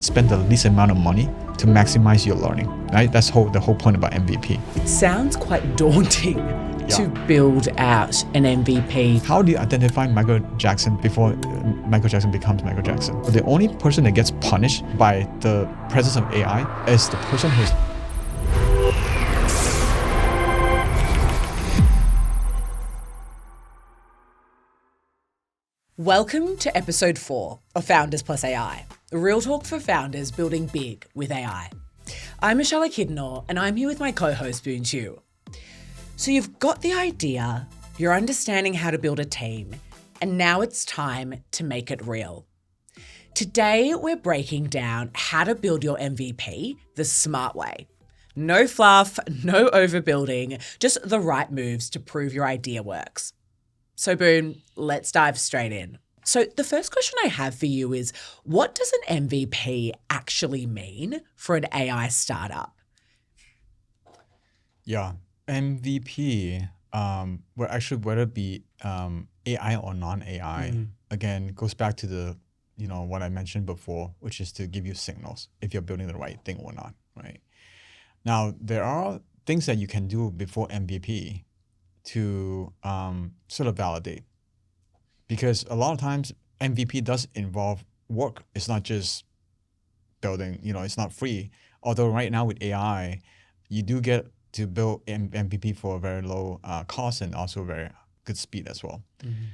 spend the least amount of money to maximize your learning, right? That's the whole point about MVP. It sounds quite daunting to build out an MVP. How do you identify Michael Jackson before Michael Jackson becomes Michael Jackson? The only person that gets punished by the presence of AI is the person who's Welcome to episode 4 of Founders Plus AI, a real talk for founders building big with AI. I'm Michelle Akhidenor, and I'm here with my co-host Boon Chew. So you've got the idea, you're understanding how to build a team, and now it's time to make it real. Today, we're breaking down how to build your MVP the smart way. No fluff, no overbuilding, just the right moves to prove your idea works. So Boon, let's dive straight in. So the first question I have for you is, what does an MVP actually mean for an AI startup? Yeah, MVP, whether it be AI or non-AI, again, goes back to the, what I mentioned before, which is to give you signals if you're building the right thing or not, right? Now, there are things that you can do before MVP to sort of validate, because a lot of times MVP does involve work. It's not just building, it's not free. Although right now with AI, you do get to build MVP for a very low cost and also very good speed as well. Mm-hmm.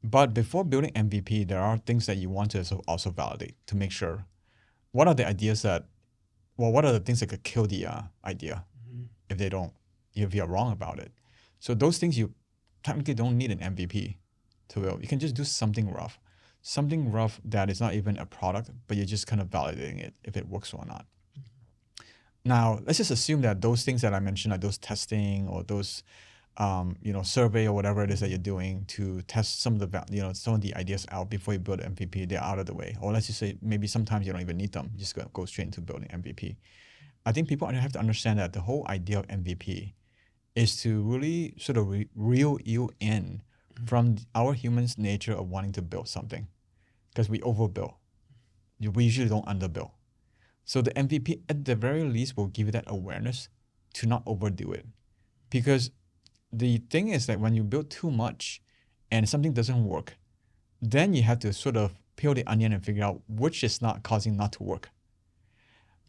But before building MVP, there are things that you want to also validate to make sure. What are the things that could kill the idea if you're wrong about it? So those things you technically don't need an MVP to build. You can just do something rough that is not even a product, but you're just kind of validating it if it works or not. Mm-hmm. Now, let's just assume that those things that I mentioned, like those testing or those, survey or whatever it is that you're doing to test some of the ideas out before you build an MVP, they're out of the way. Or let's just say maybe sometimes you don't even need them. You just go straight into building MVP. I think people have to understand that the whole idea of MVP is to really sort of reel you in from our humans' nature of wanting to build something, because we overbuild. We usually don't underbuild. So the MVP at the very least will give you that awareness to not overdo it. Because the thing is that when you build too much and something doesn't work, then you have to sort of peel the onion and figure out which is not causing not to work.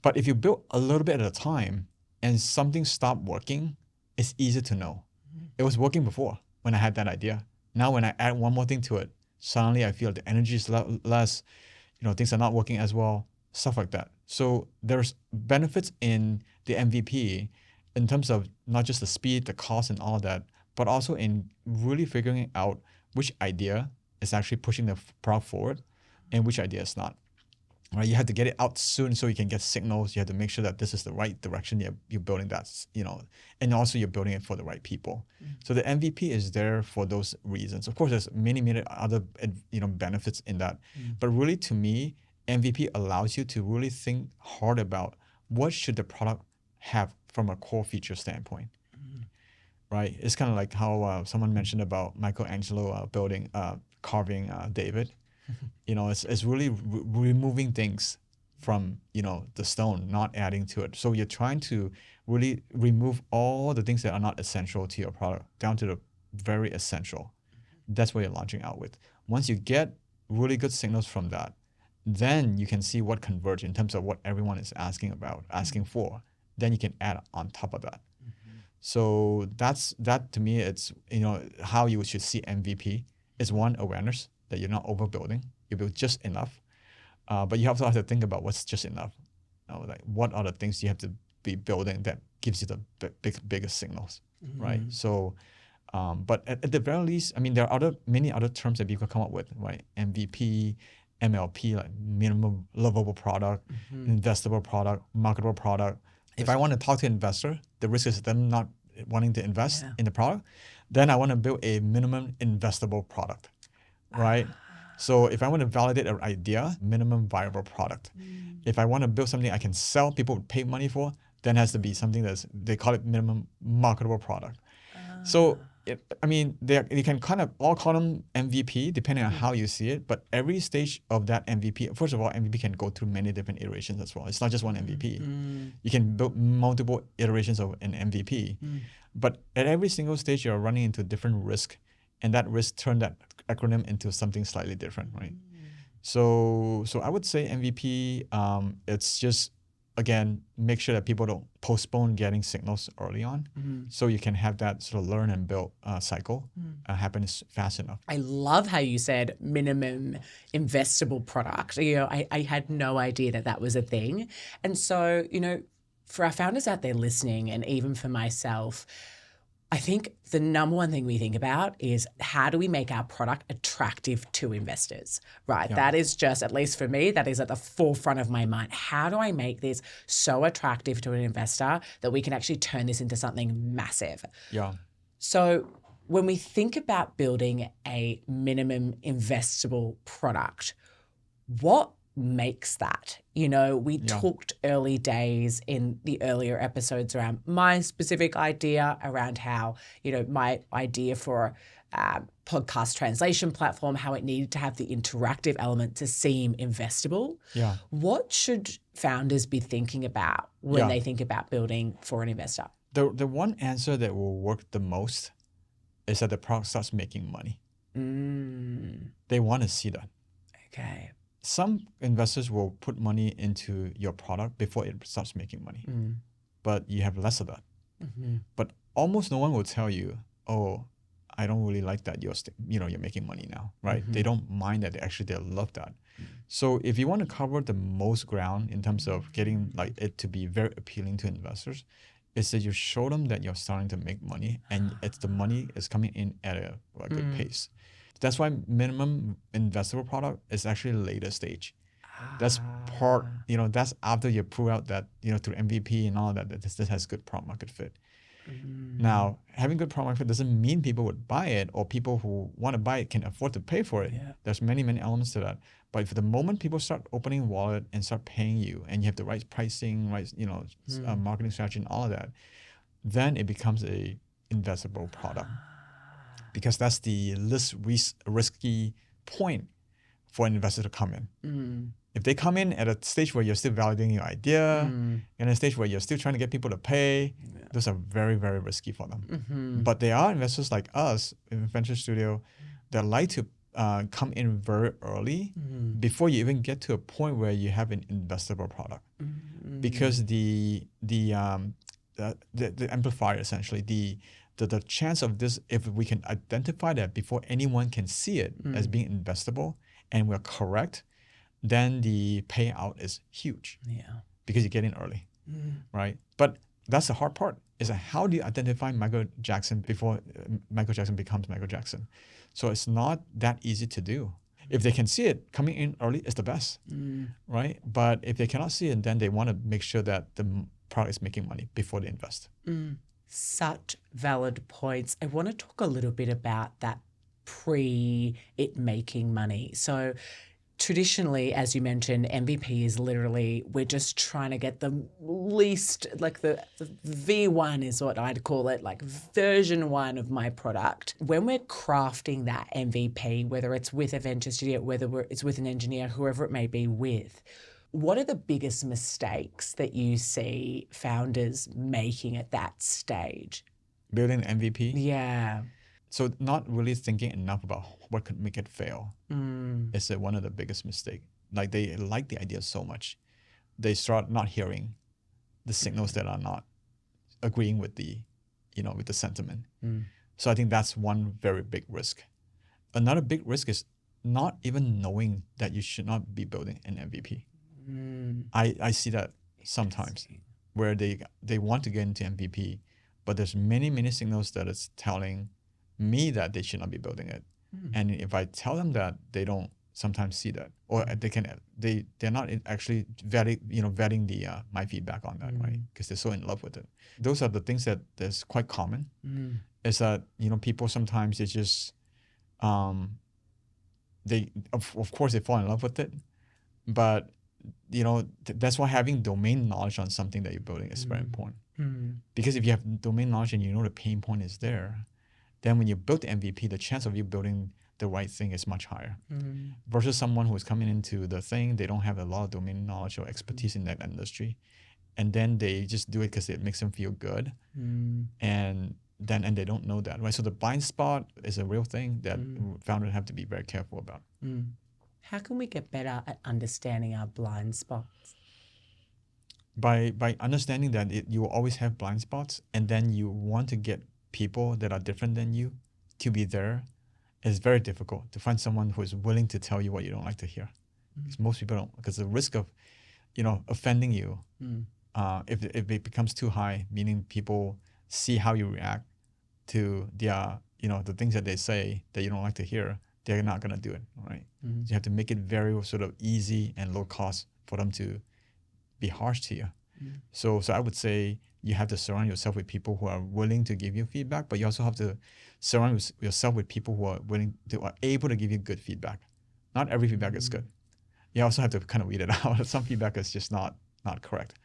But if you build a little bit at a time and something stopped working, it's easy to know. It was working before when I had that idea. Now when I add one more thing to it, suddenly I feel the energy is less, things are not working as well, stuff like that. So there's benefits in the MVP in terms of not just the speed, the cost and all of that, but also in really figuring out which idea is actually pushing the product forward and which idea is not. Right, you have to get it out soon so you can get signals. You have to make sure that this is the right direction you're building that, and also you're building it for the right people. Mm-hmm. So the MVP is there for those reasons. Of course, there's many other benefits in that. Mm-hmm. But really, to me, MVP allows you to really think hard about what should the product have from a core feature standpoint. Mm-hmm. Right? It's kind of like how someone mentioned about Michelangelo carving David. It's really removing things from, the stone, not adding to it. So you're trying to really remove all the things that are not essential to your product down to the very essential. That's what you're launching out with. Once you get really good signals from that, then you can see what converge in terms of what everyone is asking for. Then you can add on top of that. Mm-hmm. So that to me, it's, how you should see MVP is one, awareness that you're not overbuilding. You build just enough. But you also have to think about what's just enough. Like what are the things you have to be building that gives you the biggest signals, mm-hmm. right? So, but at the very least, there are many other terms that people come up with, right? MVP, MLP, like minimum lovable product, mm-hmm. investable product, marketable product. If I want to talk to an investor, the risk is them not wanting to invest in the product. Then I want to build a minimum investable product. Right? So if I want to validate an idea, minimum viable product. If I want to build something I can sell, people would pay money for, then it has to be something they call it minimum marketable product. So I mean, you can kind of all call them MVP depending on how you see it. But every stage of that MVP, first of all, MVP can go through many different iterations as well. It's not just one MVP. You can build multiple iterations of an MVP. But at every single stage, you're running into different risk, and that risk turn that acronym into something slightly different, right? So I would say MVP. It's just, again, make sure that people don't postpone getting signals early on, so you can have that sort of learn and build cycle happen fast enough. I love how you said minimum investable product. You know, I had no idea that was a thing. And so, you know, for our founders out there listening, and even for myself, I think the number one thing we think about is how do we make our product attractive to investors, right? Yeah. That is just, at least for me, that is at the forefront of my mind. How do I make this so attractive to an investor that we can actually turn this into something massive? Yeah. So when we think about building a minimum investable product, what makes that? You know, we talked early days in the earlier episodes around my specific idea around how, you know, my idea for a podcast translation platform, how it needed to have the interactive element to seem investable. Yeah. What should founders be thinking about when they think about building for an investor? The one answer that will work the most is that the product starts making money. They want to see that. Okay. Some investors will put money into your product before it starts making money, but you have less of that. But almost no one will tell you, oh, I don't really like that you're making money now, right? They don't mind that. They love that. So if you want to cover the most ground in terms of getting like it to be very appealing to investors, is that you show them that you're starting to make money, and the money is coming in at a good pace. That's why minimum investable product is actually later stage. That's part, that's after you prove out that, through MVP and all that this has good product market fit. Now, having good product market fit doesn't mean people would buy it, or people who want to buy it can afford to pay for it. Yeah. There's many, many elements to that. But for the moment people start opening wallet and start paying you, and you have the right pricing, right, marketing strategy and all of that, then it becomes a investable product. Because that's the least risky point for an investor to come in. If they come in at a stage where you're still validating your idea, and a stage where you're still trying to get people to pay, those are very, very risky for them. But there are investors like us in Venture Studio that like to come in very early before you even get to a point where you have an investable product. Because the amplifier, essentially, the chance of this, if we can identify that before anyone can see it as being investable, and we're correct, then the payout is huge. Yeah. Because you get in early, right? But that's the hard part, is how do you identify Michael Jackson before Michael Jackson becomes Michael Jackson? So it's not that easy to do. If they can see it, coming in early is the best, right? But if they cannot see it, then they want to make sure that the product is making money before they invest. Such valid points. I want to talk a little bit about that it making money. So traditionally, as you mentioned, MVP is literally, we're just trying to get the least, like the V1 is what I'd call it, like version 1 of my product. When we're crafting that MVP, whether it's with a venture studio, whether it's with an engineer, whoever it may be with, what are the biggest mistakes that you see founders making at that stage? Building an MVP? Yeah. So not really thinking enough about what could make it fail is one of the biggest mistakes. Like, they like the idea so much, they start not hearing the signals that are not agreeing with the sentiment. So I think that's one very big risk. Another big risk is not even knowing that you should not be building an MVP. I see that sometimes where they want to get into MVP, but there's many, many signals that it's telling me that they should not be building it. And if I tell them that, they don't sometimes see that, or they're not actually vetting the my feedback on that, right? Because they're so in love with it. Those are the things that's quite common. Is that people sometimes they just of course they fall in love with it, but that's why having domain knowledge on something that you're building is very important. Because if you have domain knowledge and the pain point is there, then when you build the MVP, the chance of you building the right thing is much higher. Versus someone who is coming into the thing, they don't have a lot of domain knowledge or expertise in that industry, and then they just do it because it makes them feel good, and they don't know that, right? So the blind spot is a real thing that founders have to be very careful about. How can we get better at understanding our blind spots? By understanding that you will always have blind spots, and then you want to get people that are different than you to be there, it's very difficult to find someone who is willing to tell you what you don't like to hear. Because most people don't, because the risk of, offending you, if it becomes too high, meaning people see how you react to their, the things that they say that you don't like to hear, they're not going to do it, right? So you have to make it very sort of easy and low cost for them to be harsh to you. So I would say you have to surround yourself with people who are willing to give you feedback, but you also have to surround yourself with people who are able to give you good feedback. Not every feedback is good. You also have to kind of weed it out. Some feedback is just not correct.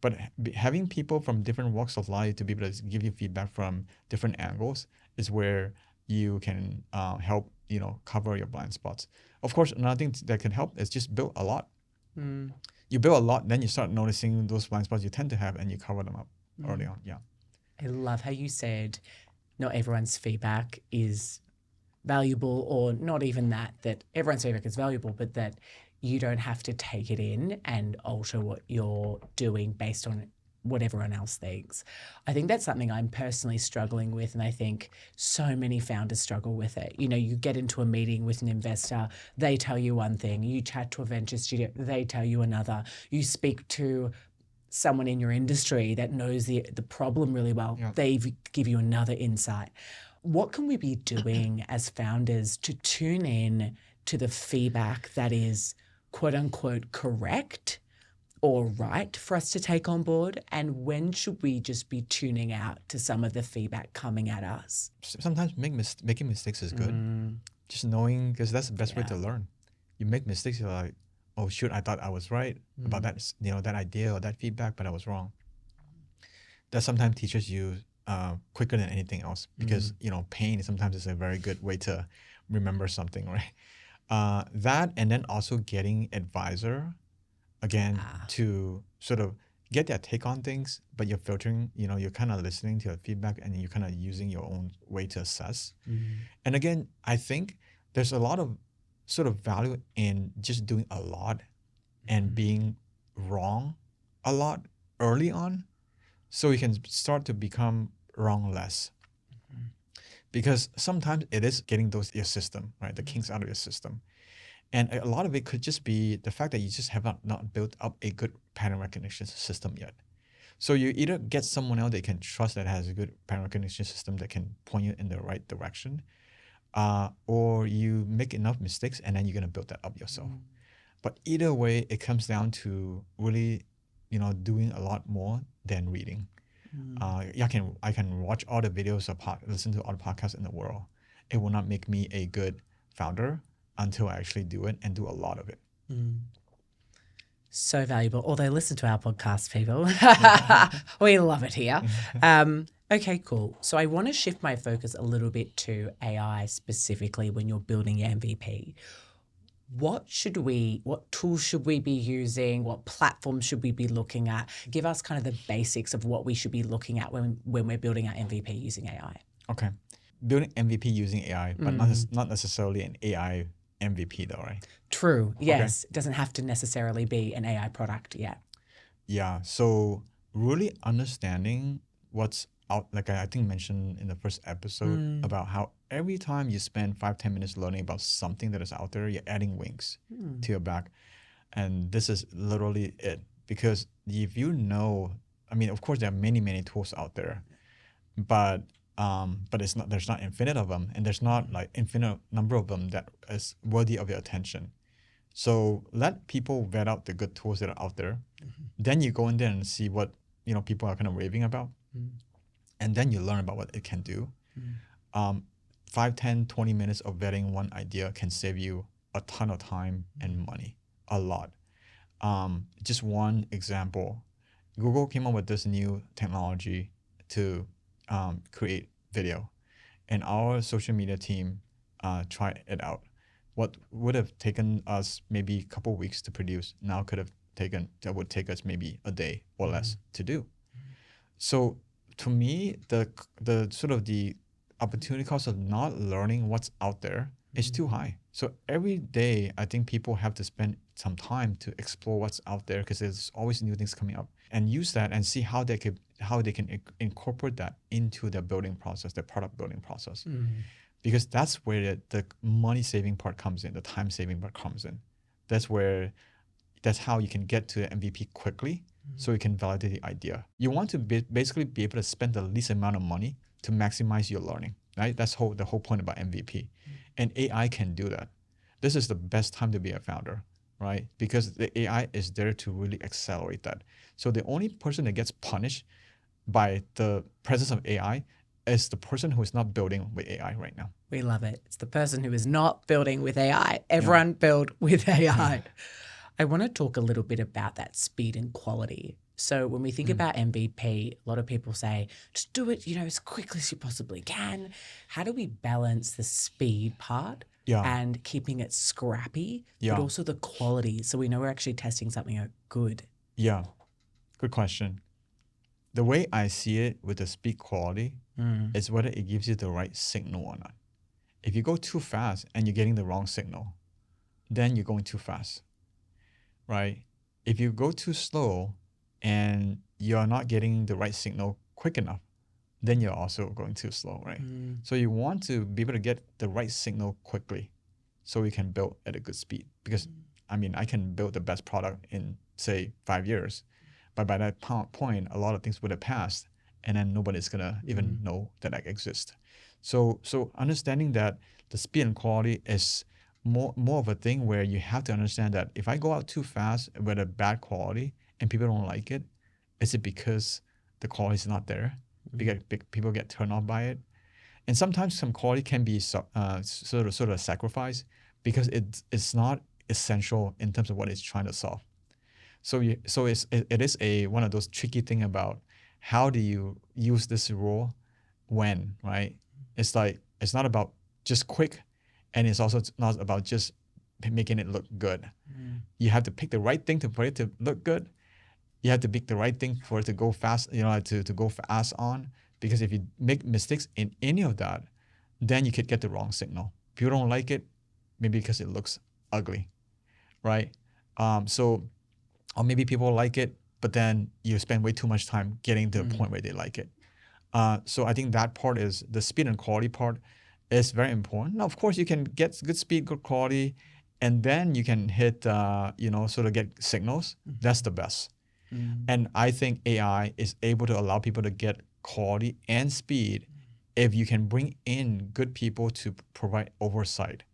But having people from different walks of life to be able to give you feedback from different angles is where you can help, cover your blind spots. Of course, another thing that can help is just build a lot. You build a lot, then you start noticing those blind spots you tend to have, and you cover them up early on. Yeah. I love how you said not everyone's feedback is valuable, or not even that everyone's feedback is valuable, but that you don't have to take it in and alter what you're doing based on what everyone else thinks. I think that's something I'm personally struggling with, and I think so many founders struggle with it. You get into a meeting with an investor, they tell you one thing, you chat to a venture studio, they tell you another, you speak to someone in your industry that knows the problem really well, they give you another insight. What can we be doing as founders to tune in to the feedback that is quote unquote correct or right for us to take on board? And when should we just be tuning out to some of the feedback coming at us? Sometimes making mistakes is good. Just knowing, because that's the best way to learn. You make mistakes, you're like, oh shoot, I thought I was right about that, that idea or that feedback, but I was wrong. That sometimes teaches you quicker than anything else, because pain sometimes is a very good way to remember something, right? That, and then also getting advisor again to sort of get their take on things, but you're filtering, you're kind of listening to the feedback and you're kind of using your own way to assess. And again, I think there's a lot of sort of value in just doing a lot and being wrong a lot early on, so you can start to become wrong less. Because sometimes it is getting your system, right? The kinks out of your system. And a lot of it could just be the fact that you just have not built up a good pattern recognition system yet. So you either get someone else that you can trust that has a good pattern recognition system that can point you in the right direction, or you make enough mistakes and then you're going to build that up yourself. But either way, it comes down to really, doing a lot more than reading. I can watch all the videos or listen to all the podcasts in the world. It will not make me a good founder until I actually do it and do a lot of it. So valuable. Although listen to our podcast, people. We love it here. Okay, cool. So I want to shift my focus a little bit to AI specifically when you're building your MVP. What tools should we be using? What platforms should we be looking at? Give us kind of the basics of what we should be looking at when we're building our MVP using AI. Okay. Building MVP using AI, but not necessarily an AI MVP though, right? True. Yes. Okay. It doesn't have to necessarily be an AI product yet. Yeah. So really understanding what's out, like I think mentioned in the first episode about how every time you spend 5-10 minutes learning about something that is out there, you're adding wings to your back. And this is literally it. Because if of course there are many, many tools out there, but there's not infinite of them, and there's not like infinite number of them that is worthy of your attention. So let people vet out the good tools that are out there. Then you go in there and see what people are kind of raving about, and then you learn about what it can do. 5, 10, 20 minutes of vetting one idea can save you a ton of time and money, a lot. Just one example, Google came up with this new technology to create video. and our social media team try it out. What would have taken us maybe a couple weeks to produce now that would take us maybe a day or less to do. So to me, the sort of the opportunity cost of not learning what's out there is too high. So every day, I think people have to spend some time to explore what's out there because there's always new things coming up, and use that and see how they can incorporate that into their building process, their product building process. Because that's where the money saving part comes in, the time saving part comes in. That's how you can get to the MVP quickly, so you can validate the idea. You want to basically be able to spend the least amount of money to maximize your learning, right? That's the whole point about MVP. And AI can do that. This is the best time to be a founder, right? Because the AI is there to really accelerate that. So the only person that gets punished by the presence of AI is the person who is not building with AI right now. We love it. It's the person who is not building with AI. Everyone build with AI. I want to talk a little bit about that speed and quality. So when we think about MVP, a lot of people say, just do it, as quickly as you possibly can. How do we balance the speed part and keeping it scrappy, but also the quality so we know we're actually testing something out good? Yeah, good question. The way I see it with the speed quality is whether it gives you the right signal or not. If you go too fast and you're getting the wrong signal, then you're going too fast, right? If you go too slow and you're not getting the right signal quick enough, then you're also going too slow, right? So you want to be able to get the right signal quickly so you can build at a good speed. Because, I can build the best product in, say, 5 years. But by that point, a lot of things would have passed, and then nobody's going to even know that I exist. So understanding that the speed and quality is more of a thing where you have to understand that if I go out too fast with a bad quality and people don't like it, is it because the quality is not there? Because people get turned off by it? And sometimes some quality can be sort of sacrificed because it's not essential in terms of what it's trying to solve. So it is one of those tricky thing about how do you use this rule when, right? It's like, it's not about just quick, and it's also not about just making it look good. You have to pick the right thing for it to look good. You have to pick the right thing for it to go fast, to go fast on. Because if you make mistakes in any of that, then you could get the wrong signal. People don't like it, maybe because it looks ugly, right? Or maybe people like it, but then you spend way too much time getting to the point where they like it. So I think that part is the speed and quality part is very important. Now, of course, you can get good speed, good quality, and then you can hit, sort of get signals. That's the best. And I think AI is able to allow people to get quality and speed if you can bring in good people to provide oversight.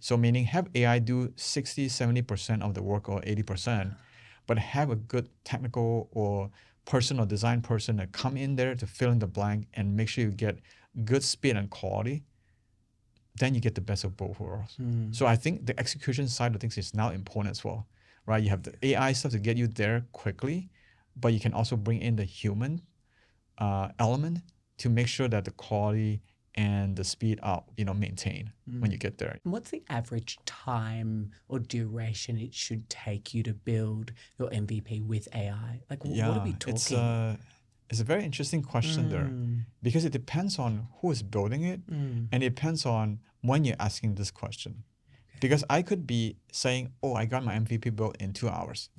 So meaning have AI do 60, 70% of the work or 80%, but have a good technical or person or design person that come in there to fill in the blank and make sure you get good speed and quality, then you get the best of both worlds. So I think the execution side of things is now important as well, right? You have the AI stuff to get you there quickly, but you can also bring in the human element to make sure that the quality and the speed are, maintained when you get there. What's the average time or duration it should take you to build your MVP with AI? Like, what are we talking? It's a very interesting question there, because it depends on who is building it, and it depends on when you're asking this question. Because I could be saying, oh, I got my MVP built in 2 hours.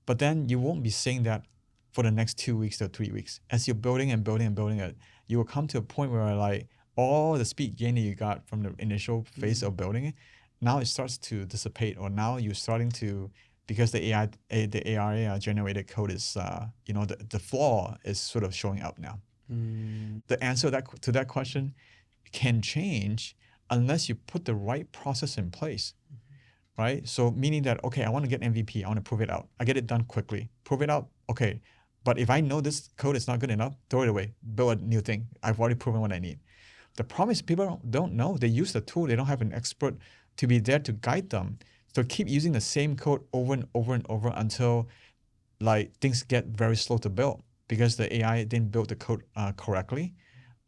But then you won't be saying that for the next 2 weeks or 3 weeks. As you're building and building and building it, you will come to a point where like all the speed gain that you got from the initial phase of building it, now it starts to dissipate, or now you're starting to, because the AI generated code is, the flaw is sort of showing up now. The answer to that question can change unless you put the right process in place, right? So meaning that, okay, I want to get MVP, I want to prove it out. I get it done quickly. Prove it out, okay. But if I know this code is not good enough, throw it away, build a new thing. I've already proven what I need. The problem is people don't know. They use the tool. They don't have an expert to be there to guide them. So keep using the same code over and over and over until like things get very slow to build because the AI didn't build the code correctly.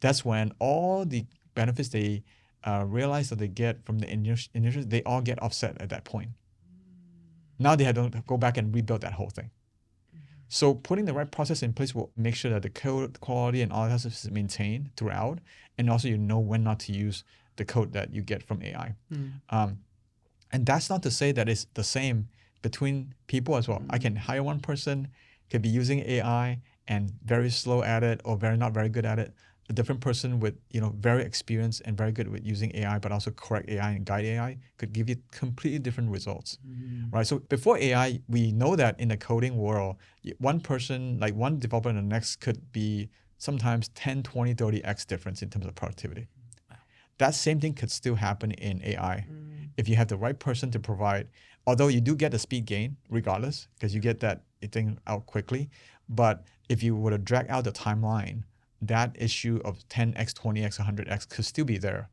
That's when all the benefits they realize that they get from the initial, they all get offset at that point. Now they have to go back and rebuild that whole thing. So putting the right process in place will make sure that the code quality and all that is maintained throughout, and also you know when not to use the code that you get from AI. And that's not to say that it's the same between people as well. I can hire one person, could be using AI and very slow at it or not very good at it. A different person with very experienced and very good with using AI, but also correct AI and guide AI could give you completely different results, right? So before AI, we know that in the coding world, one person, like one developer and the next could be sometimes 10, 20, 30x difference in terms of productivity. That same thing could still happen in AI if you have the right person to provide, although you do get a speed gain regardless, because you get that thing out quickly. But if you were to drag out the timeline, that issue of 10x, 20x, 100x could still be there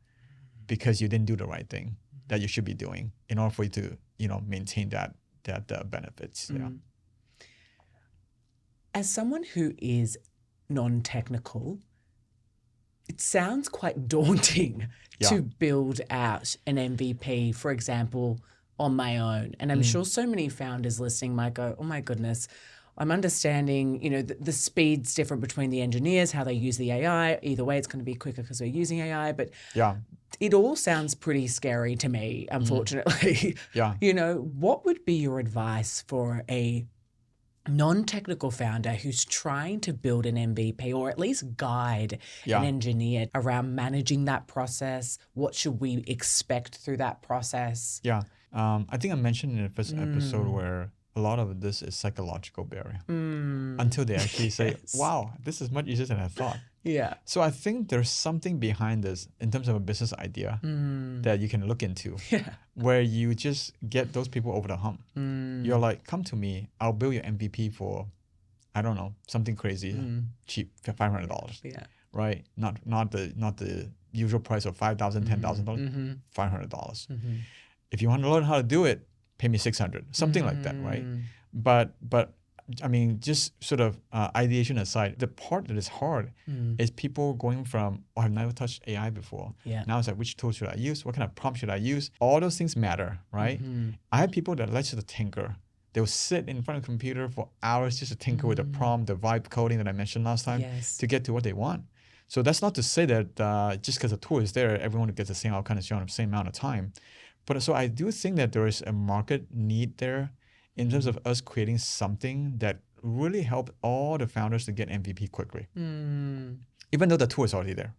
because you didn't do the right thing that you should be doing in order for you to, maintain that benefits. Yeah. As someone who is non-technical, it sounds quite daunting to build out an MVP, for example, on my own. And I'm sure so many founders listening might go, oh my goodness, I'm understanding, the speed's different between the engineers, how they use the AI. Either way, it's going to be quicker because we're using AI. But it all sounds pretty scary to me, unfortunately. What would be your advice for a non-technical founder who's trying to build an MVP or at least guide an engineer around managing that process? What should we expect through that process? I think I mentioned in the first episode where a lot of this is psychological barrier until they actually say, wow, this is much easier than I thought. So I think there's something behind this in terms of a business idea that you can look into where you just get those people over the hump. You're like, come to me, I'll build your MVP for, I don't know, something crazy, cheap, $500. Right? Not the usual price of $5,000, $10,000, $500. If you want to learn how to do it, pay me $600, something like that, right? But I mean, just sort of ideation aside, the part that is hard is people going from, oh, I've never touched AI before. Now it's like, which tool should I use? What kind of prompt should I use? All those things matter, right? I have people that like to tinker. They'll sit in front of a computer for hours just to tinker with the prompt, the vibe coding that I mentioned last time to get to what they want. So that's not to say that just because the tool is there, everyone gets the same outcome in the same amount of time. But so I do think that there is a market need there in terms of us creating something that really helped all the founders to get MVP quickly, even though the tool is already there.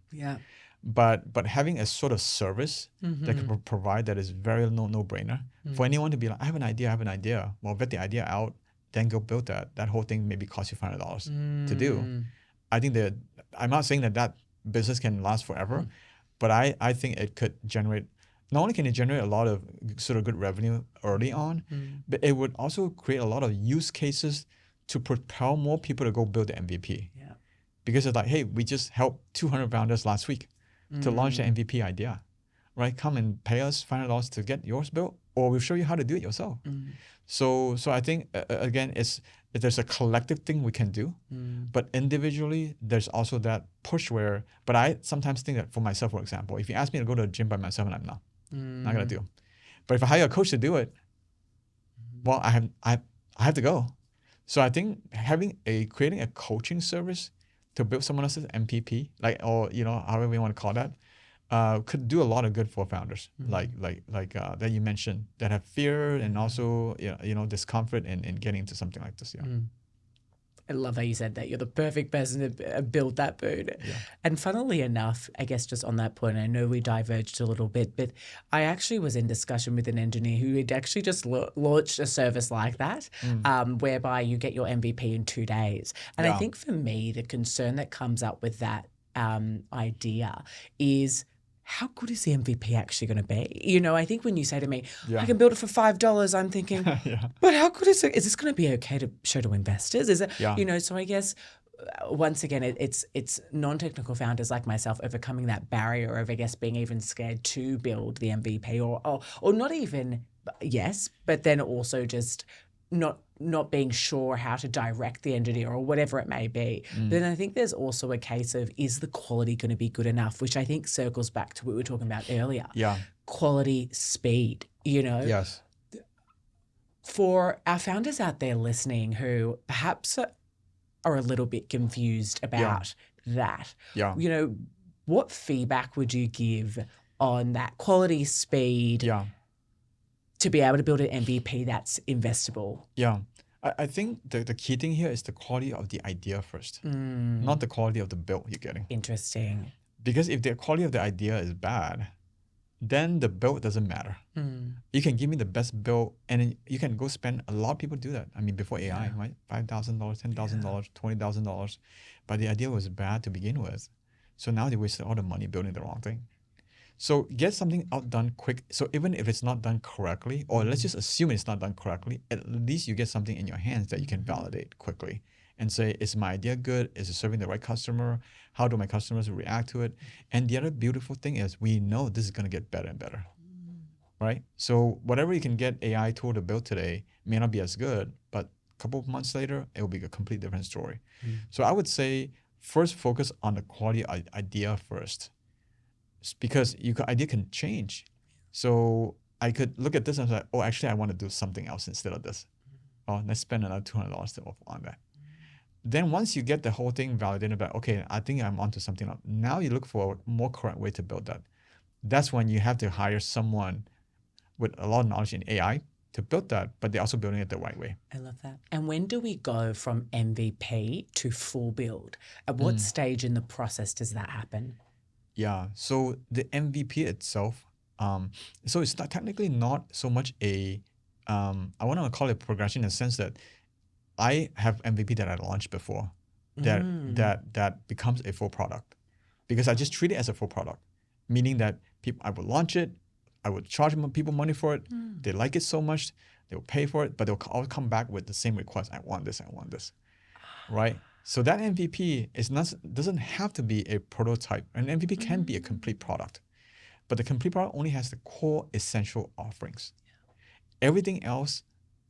But having a sort of service that can provide that is very no-brainer for anyone to be like, I have an idea. Well, vet the idea out, then go build that. That whole thing maybe costs you $500 to do. I think that I'm not saying that business can last forever, but I think it could generate. Not only can it generate a lot of sort of good revenue early on, but it would also create a lot of use cases to propel more people to go build the MVP. Because it's like, hey, we just helped 200 founders last week to launch the MVP idea, right? Come and pay us $500 to get yours built, or we'll show you how to do it yourself. So I think, again, there's a collective thing we can do, but individually, there's also that push where, but I sometimes think that for myself, for example, if you ask me to go to a gym by myself, and I'm not gonna do. But if I hire a coach to do it, well, I have to go. So I think creating a coaching service to build someone else's MVP, or however you want to call that, could do a lot of good for founders, like that you mentioned, that have fear and also discomfort in getting into something like this. I love how you said that. You're the perfect person to build that boot. And funnily enough, I guess just on that point, I know we diverged a little bit, but I actually was in discussion with an engineer who had actually just launched a service like that, whereby you get your MVP in 2 days. And I think for me, the concern that comes up with that idea is, how good is the MVP actually going to be? I think when you say to me, I can build it for $5, I'm thinking, but how good is it? Is this going to be okay to show to investors? Is it, so I guess once again, it's non-technical founders like myself overcoming that barrier of, I guess, being even scared to build the MVP or not even, yes, but then also just not being sure how to direct the engineer or whatever it may be. But then I think there's also a case of, is the quality going to be good enough, which I think circles back to what we were talking about earlier. Yeah. Quality, speed, you know. Yes. For our founders out there listening who perhaps are a little bit confused about that, Yeah. you know, what feedback would you give on that quality, speed, Yeah. to be able to build an MVP that's investable? Yeah. I think the key thing here is the quality of the idea first, not the quality of the build you're getting. Interesting. Because if the quality of the idea is bad, then the build doesn't matter. You can give me the best build, and you can go spend a lot of people do that. I mean, before AI, right? $5,000, $10,000, $20,000, but the idea was bad to begin with. So now they wasted all the money building the wrong thing. So get something outdone quick. So even if it's not done correctly, or let's just assume it's not done correctly, at least you get something in your hands that you can validate quickly and say, is my idea good? Is it serving the right customer? How do my customers react to it? And the other beautiful thing is we know this is going to get better and better, right? So whatever you can get AI tool to build today may not be as good, but a couple of months later, it will be a complete different story. So I would say first focus on the quality idea first, because idea can change. So I could look at this and say, oh, actually, I want to do something else instead of this. Oh, let's spend another $200 on that. Then once you get the whole thing validated, like, okay, I think I'm onto something else. Now you look for a more correct way to build that. That's when you have to hire someone with a lot of knowledge in AI to build that, but they're also building it the right way. I love that. And when do we go from MVP to full build? At what stage in the process does that happen? Yeah, so the MVP itself, so it's not technically not so much I want to call it progression in the sense that I have MVP that I launched before that becomes a full product, because I just treat it as a full product, meaning that I would launch it, I would charge people money for it, they like it so much, they will pay for it, but they'll always come back with the same request, I want this, right? So that MVP doesn't have to be a prototype. An MVP can be a complete product, but the complete product only has the core essential offerings. Everything else,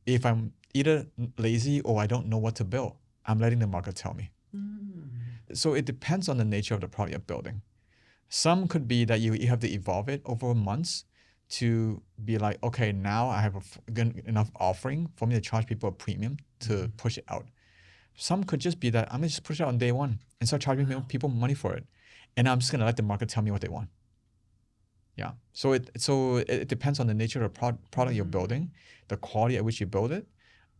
if I'm either lazy or I don't know what to build, I'm letting the market tell me. So it depends on the nature of the product you're building. Some could be that you have to evolve it over months to be like, okay, now I have enough offering for me to charge people a premium to push it out. Some could just be that I'm going to just push it out on day one and start charging people money for it. And I'm just going to let the market tell me what they want. Yeah. So it depends on the nature of the product you're building, the quality at which you build it,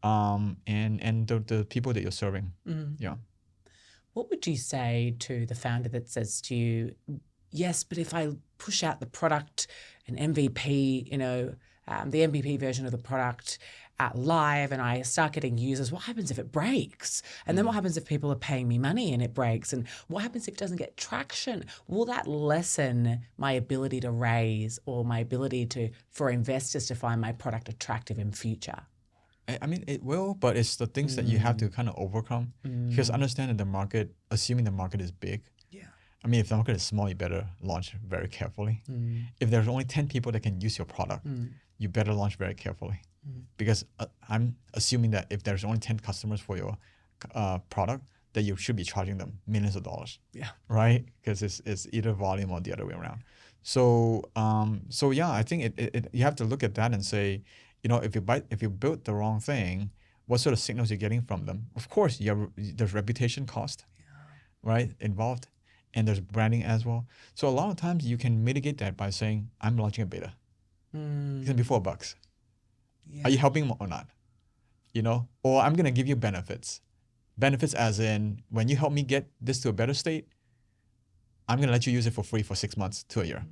and the people that you're serving. Yeah. What would you say to the founder that says to you, yes, but if I push out the product, an MVP, the MVP version of the product live and I start getting users, what happens if it breaks? And then what happens if people are paying me money and it breaks? And what happens if it doesn't get traction? Will that lessen my ability to raise or my ability for investors to find my product attractive in future? I mean, it will, but it's the things that you have to kind of overcome. Because understanding the market, assuming the market is big. Yeah. I mean, if the market is small, you better launch very carefully. If there's only 10 people that can use your product, you better launch very carefully. Because I'm assuming that if there's only 10 customers for your product, that you should be charging them millions of dollars. Yeah. Right? Because it's either volume or the other way around. So yeah, I think you have to look at that and say, if you built the wrong thing, what sort of signals you're getting from them? Of course, there's reputation cost, right, involved, and there's branding as well. So a lot of times you can mitigate that by saying, I'm launching a beta. It's gonna be $4. Yeah. Are you helping or not? Or I'm gonna give you benefits. Benefits as in, when you help me get this to a better state, I'm gonna let you use it for free for 6 months to a year.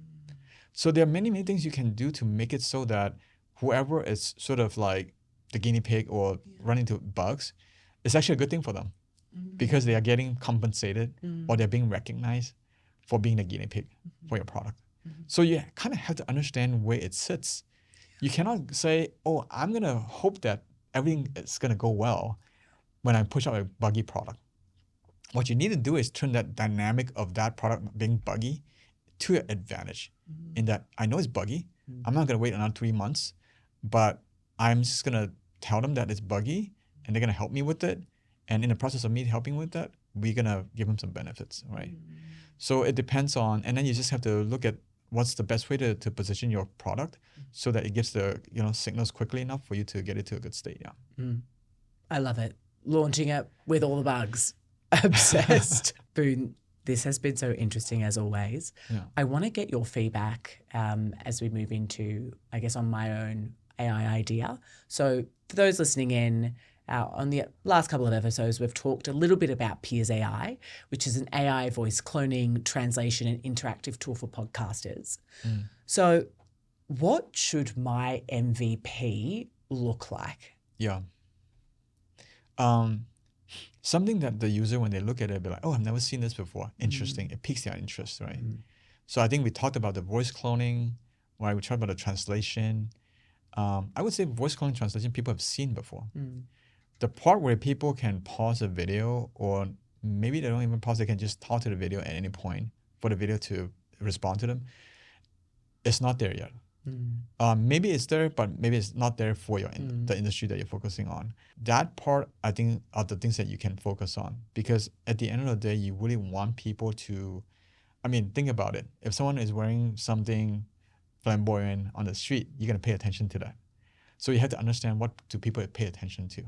So there are many, many things you can do to make it so that whoever is sort of like the guinea pig or running into bugs, it's actually a good thing for them because they are getting compensated or they're being recognized for being the guinea pig for your product. So you kind of have to understand where it sits. You cannot say, oh, I'm going to hope that everything is going to go well when I push out a buggy product. What you need to do is turn that dynamic of that product being buggy to your advantage in that I know it's buggy. I'm not going to wait another 3 months, but I'm just going to tell them that it's buggy, and they're gonna help me with it. And in the process of me helping with that, we're gonna give them some benefits, right? So it depends on, and then you just have to look at what's the best way to position your product so that it gives the signals quickly enough for you to get it to a good state. Yeah. I love it. Launching it with all the bugs. Obsessed. Boon, this has been so interesting as always. Yeah. I want to get your feedback as we move into, I guess, on my own AI idea. So for those listening in, on the last couple of episodes, we've talked a little bit about Peers AI, which is an AI voice cloning, translation, and interactive tool for podcasters. So what should my MVP look like? Yeah. Something that the user, when they look at it, be like, oh, I've never seen this before. Interesting. It piques their interest, right? So I think we talked about the voice cloning, right? We talked about the translation. I would say voice cloning translation people have seen before. The part where people can pause a video, or maybe they don't even pause, they can just talk to the video at any point for the video to respond to them. It's not there yet. Maybe it's there, but maybe it's not there for the industry that you're focusing on. That part, I think, are the things that you can focus on, because at the end of the day, you really want people to, think about it. If someone is wearing something flamboyant on the street, you're going to pay attention to that. So you have to understand, what do people pay attention to?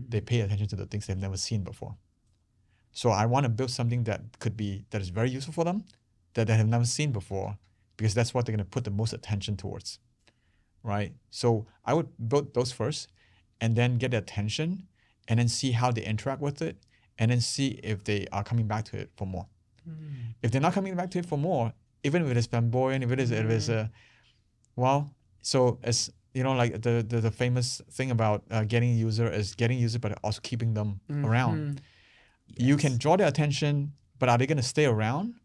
They pay attention to the things they've never seen before. So I want to build something that is very useful for them, that they have never seen before, because that's what they're going to put the most attention towards, right? So I would build those first, and then get their attention, and then see how they interact with it, and then see if they are coming back to it for more. If they're not coming back to it for more, even if it is flamboyant, if it is so as like the famous thing about getting user but also keeping them around. Yes. You can draw their attention, but are they going to stay around?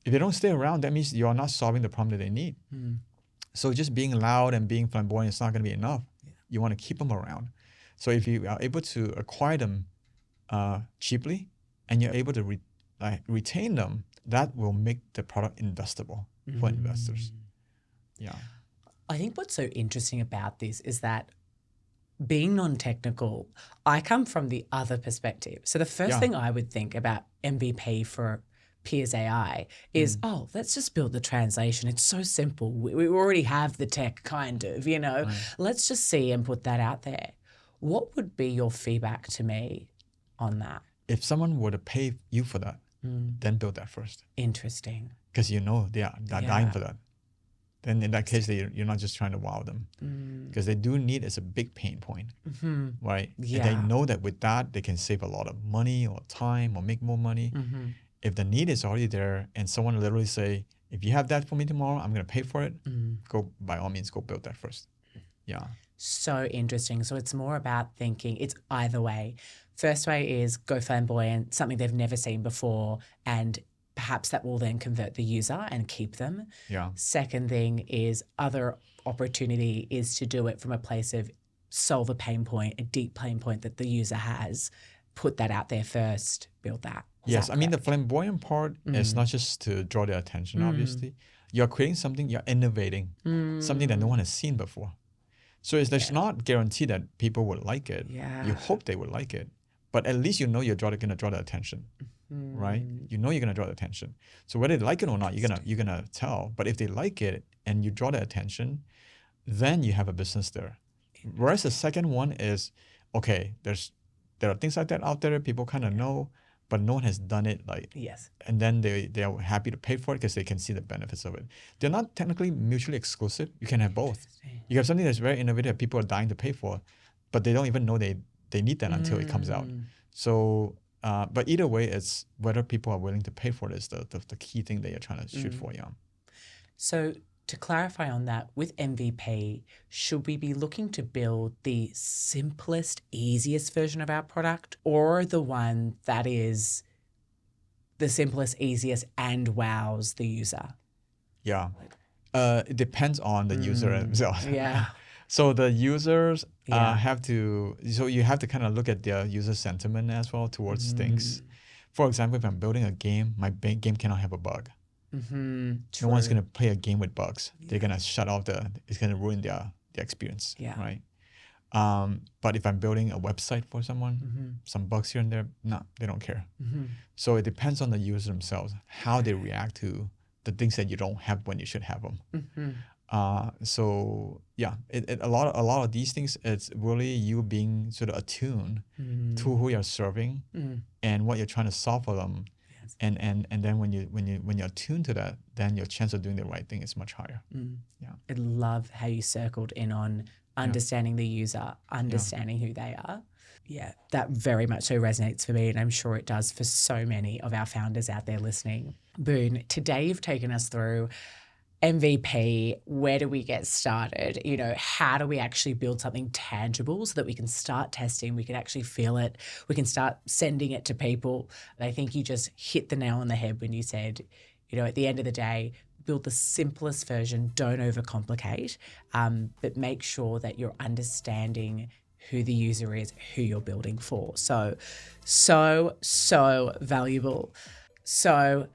If they don't stay around, that means you're not solving the problem that they need. So just being loud and being flamboyant is not going to be enough. You want to keep them around. So if you are able to acquire them cheaply, and you're able to retain them, that will make the product investable for investors. Yeah. I think what's so interesting about this is that, being non-technical, I come from the other perspective. So the first thing I would think about MVP for Peers AI is, let's just build the translation. It's so simple. We already have the tech, kind of, Right. Let's just see and put that out there. What would be your feedback to me on that? If someone were to pay you for that, then build that first. Interesting. Because they are dying for that. Then in that case, you're not just trying to wow them. Because they do need, it's a big pain point, right? Yeah. And they know that with that, they can save a lot of money or time or make more money. If the need is already there, and someone literally say, if you have that for me tomorrow, I'm going to pay for it, by all means, go build that first. Yeah. So interesting. So it's more about thinking, it's either way. First way is go flamboyant, something they've never seen before, and perhaps that will then convert the user and keep them. Yeah. Second thing is, other opportunity is to do it from a place of solve a pain point, a deep pain point that the user has. Put that out there first, build that. Yes, the flamboyant part is not just to draw their attention, obviously. You're creating something, you're innovating, something that no one has seen before. So it's not guaranteed that people would like it. Yeah. You hope they would like it. But at least you're going to draw their attention, right? You're going to draw their attention. So whether they like it or not, you're gonna tell. But if they like it and you draw their attention, then you have a business there. Whereas the second one is, okay, there are things like that out there people kind of know, but no one has done it and then they are happy to pay for it because they can see the benefits of it. They're not technically mutually exclusive. You can have both. You have something that's very innovative, people are dying to pay for, but they don't even know they need that until it comes out. So, but either way, it's whether people are willing to pay for it is the key thing that you're trying to shoot for. Yeah. So to clarify on that, with MVP, should we be looking to build the simplest, easiest version of our product, or the one that is the simplest, easiest, and wows the user? Yeah. It depends on the user themselves. Yeah. So the users you have to kind of look at their user sentiment as well towards things. For example, if I'm building a game, my game cannot have a bug. No one's going to play a game with bugs. They're going to shut off it's going to ruin their experience, right? But if I'm building a website for someone, some bugs here and there, no, they don't care. So it depends on the user themselves, how they react to the things that you don't have when you should have them. So yeah, a lot of these things, it's really you being sort of attuned to who you're serving and what you're trying to solve for them. Yes. And then when you're attuned to that, then your chance of doing the right thing is much higher. Yeah. I love how you circled in on understanding the user, understanding who they are. Yeah, that very much so resonates for me, and I'm sure it does for so many of our founders out there listening. Boon, today you've taken us through MVP, where do we get started? You know, how do we actually build something tangible so that we can start testing, we can actually feel it, we can start sending it to people. And I think you just hit the nail on the head when you said, you know, at the end of the day, build the simplest version, don't overcomplicate, but make sure that you're understanding who the user is, who you're building for. So valuable. So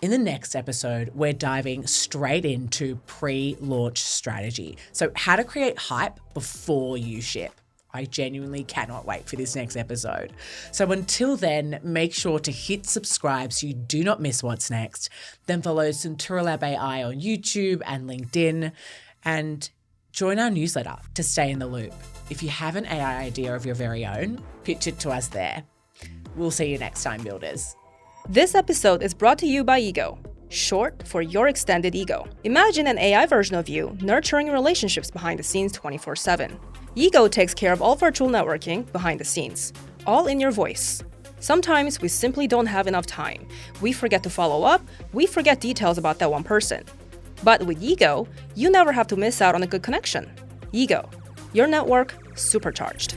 in the next episode, we're diving straight into pre-launch strategy. So how to create hype before you ship. I genuinely cannot wait for this next episode. So until then, make sure to hit subscribe so you do not miss what's next. Then follow Centura Lab AI on YouTube and LinkedIn, and join our newsletter to stay in the loop. If you have an AI idea of your very own, pitch it to us there. We'll see you next time, builders. This episode is brought to you by Ego, short for Your Extended Ego. Imagine an AI version of you nurturing relationships behind the scenes 24/7. Ego takes care of all virtual networking behind the scenes, all in your voice. Sometimes we simply don't have enough time. We forget to follow up, we forget details about that one person. But with Ego, you never have to miss out on a good connection. Ego, your network supercharged.